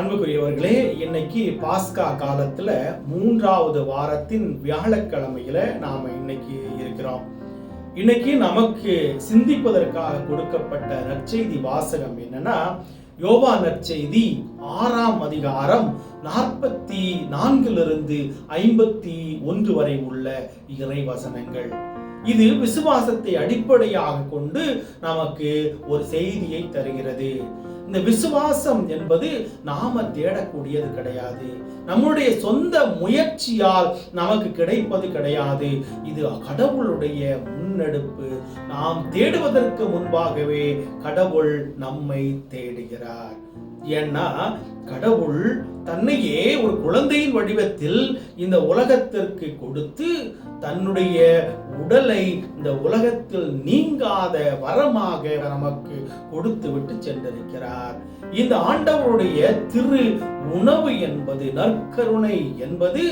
அன்புக்குரியவர்களே, இன்னைக்கு பாஸ்கா காலத்துல 3வது வாரத்தின் வியாழக்கிழமையில நாம இன்னைக்கு இருக்கிறோம். இன்னைக்கு நமக்கு சிந்திப்பதற்காக கொடுக்கப்பட்ட நற்செய்தி வாசகம் என்னன்னா, யோவான் நற்செய்தி 6ஆம் அதிகாரம் 44 51 வரை உள்ள இறைவசனங்கள். இது விசுவாசத்தை அடிப்படையாக கொண்டு நமக்கு ஒரு செய்தியை தருகிறது. இந்த விசுவாசம் என்பது நாம தேடக்கூடியது கிடையாது, நம்முடைய சொந்த முயற்சியால் நமக்கு கிடைப்பது கிடையாது. இது கடவுளுடைய முன்னெடுப்பு. நாம் தேடுவதற்கு முன்பாகவே கடவுள் நம்மை தேடுகிறார். ஏன்னா கடவுள் தன்னையே ஒரு குழந்தையின் வடிவத்தில் இந்த உலகத்திற்கு கொடுத்து தன்னுடைய உடலை இந்த உலகத்தில் நீங்காத வரமாக நமக்கு கொடுத்து விட்டு சென்றிருக்கிறார். இந்த ஆண்டவருடைய திரு உணவு என்பது, நற்கருணை என்பது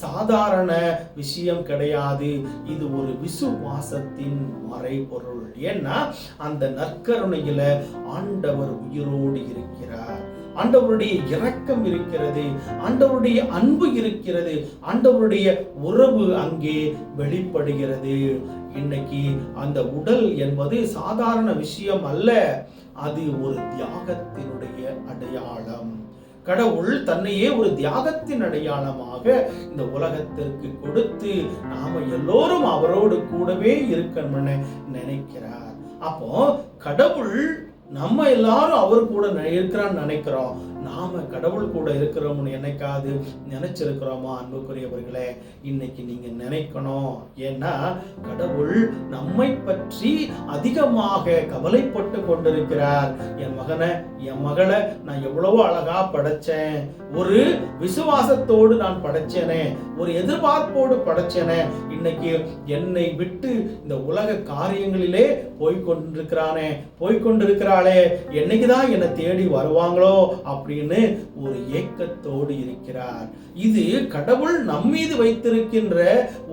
சாதாரண விஷயம் கிடையாது. இது ஒரு விசுவாசத்தின் மறைபொருள். ஏன்னா அந்த நற்கருணையில ஆண்டவர் உயிரோடு இருக்கிறார், ஆண்டவருடைய இரக்கம் இருக்கிறது, ஆண்டவருடைய அன்பு இருக்கிறது, ஆண்டவருடைய உறவு அங்கே வெளிப்படுகிறது. இன்னைக்கு அந்த உடல் என்பது சாதாரண விஷயம் அல்ல, அது ஒரு தியாகத்தினுடைய அடையாளம். கடவுள் தன்னையே ஒரு தியாகத்தின் அடையாளமாக இந்த உலகத்திற்கு கொடுத்து நாம எல்லோரும் அவரோடு கூடவே இருக்கணும்னு நினைக்கிறார். அப்போ கடவுள் நம்ம எல்லாரும் அவர் கூட இருக்கிறான்னு நினைக்கிறோம். நாம கடவுள் கூட இருக்கிறோம்னு என்னைக்காவது நினைச்சிருக்கிறோமா? அன்புக்குரியவர்களே, இன்னைக்கு நீங்க நினைக்கணும். ஏன்னா கடவுள் நம்மை பற்றி அதிகமாக கவலைப்பட்டு கொண்டிருக்கிறார். என் மகனை, என் மகளை நான் எவ்வளவோ அழகா படைச்சேன், ஒரு விசுவாசத்தோடு நான் படைச்சேனே, ஒரு எதிர்பார்ப்போடு படைச்சேனே, இன்னைக்கு என்னை விட்டு இந்த உலக காரியங்களிலே போய்கொண்டிருக்கிறாளே, என்னைக்குதான் என்னை தேடி வருவாங்களோ அப்படின்னு ஒரு ஏக்கத்தோடு இருக்கிறார். இது கடவுள் நம்மீது வைத்திருக்கின்ற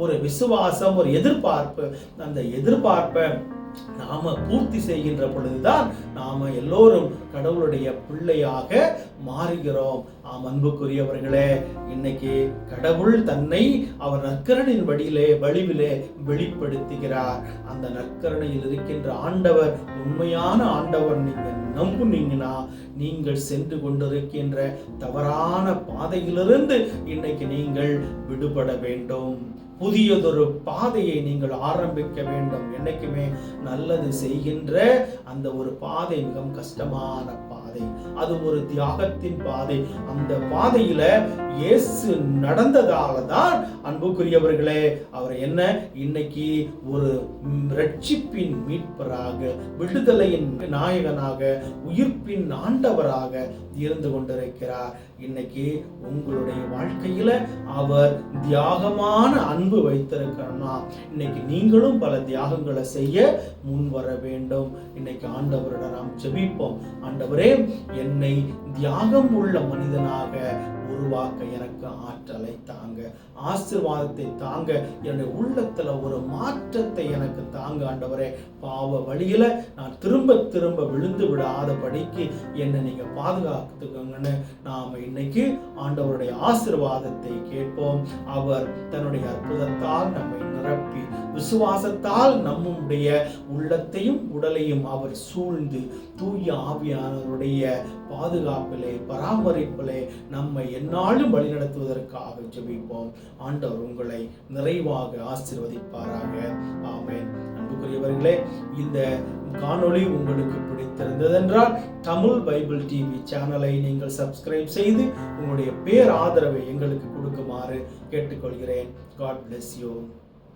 ஒரு விசுவாசம், ஒரு எதிர்பார்ப்பு. அந்த எதிர்பார்ப்பை நாம பூர்த்தி செய்கின்ற பொழுதுதான் நாம எல்லோரும் கடவுளுடைய பிள்ளையாக மாறுகிறோம். அன்புக்குரியவர்களே, இன்னைக்கு கடவுள் தன்னை அவர் நற்கருணையின் வடிவிலே வெளிப்படுத்துகிறார். அந்த நற்கருணையில் இருக்கின்ற ஆண்டவர் உண்மையான ஆண்டவர். நீங்க நம்புனீங்கன்னா நீங்கள் சென்று கொண்டிருக்கின்ற தவறான பாதையிலிருந்து இன்னைக்கு நீங்கள் விடுபட வேண்டும். புதியதொரு பாதையை நீங்கள் ஆரம்பிக்க வேண்டும். என்னைக்குமே நல்லது செய்கின்ற அந்த ஒரு பாதை மிகவும் கஷ்டமான பாதை, அது ஒரு தியாகத்தின் பாதை. அந்த பாதையில இயேசு நடந்ததால தான் அன்புக்குரியவர்களே, அவர் என்ன இன்னைக்கு ஒரு ரட்சிப்பின் மீட்பராக, விடுதலையின் நாயகனாக, உயிர்ப்பின் ஆண்டவராக இருந்து கொண்டிருக்கிறார். இன்னைக்கு உங்களுடைய வாழ்க்கையில அவர் தியாகமான அன்பு வைத்திருக்கிறோம்னா இன்னைக்கு நீங்களும் பல தியாகங்களை செய்ய முன் வர வேண்டும். இன்னைக்கு ஆண்டவரிடம் நாம் ஜெபிப்போம். ஆண்டவரே, என்னை தியாகம் உள்ள மனிதனாக உருவாக்க எனக்கு ஆற்றலை தாங்க, ஆசீர்வாதத்தை தாங்க, என்னுடைய உள்ளத்துல ஒரு மாற்றத்தை எனக்கு தாங்க. ஆண்டவரே, பாவ வழியில நான் திரும்ப விழுந்து விடாத படிக்கு என்னை நீங்க பாதுகாத்துக்கோங்கன்னு நாம இன்னைக்கு ஆண்டவருடைய ஆசீர்வாதத்தை கேட்போம். அவர் தன்னுடைய அற்புதத்தால் நம்மை நிரப்பி, விசுவாசத்தால் நம்முடைய உள்ளத்தையும் உடலையும் அவர் சூழ்ந்து தூய ஆவியானவருடைய பாதுகாப்பிலே, பராமரிப்பிலே நம்மை எந்நாளும் வழிநடத்துவதற்காக ஜெபிப்போம். ஆண்டவர் உங்களை நிறைவாக ஆசீர்வதிப்பாராக. ஆமென். அன்புக்குரியவர்களே, இந்த காணொளி உங்களுக்கு பிடித்திருந்ததென்றால் தமிழ் பைபிள் டிவி சேனலை நீங்கள் சப்ஸ்கிரைப் செய்து உங்களுடைய பேர் ஆதரவை எங்களுக்கு கொடுக்குமாறு கேட்டுக்கொள்கிறேன். God bless you.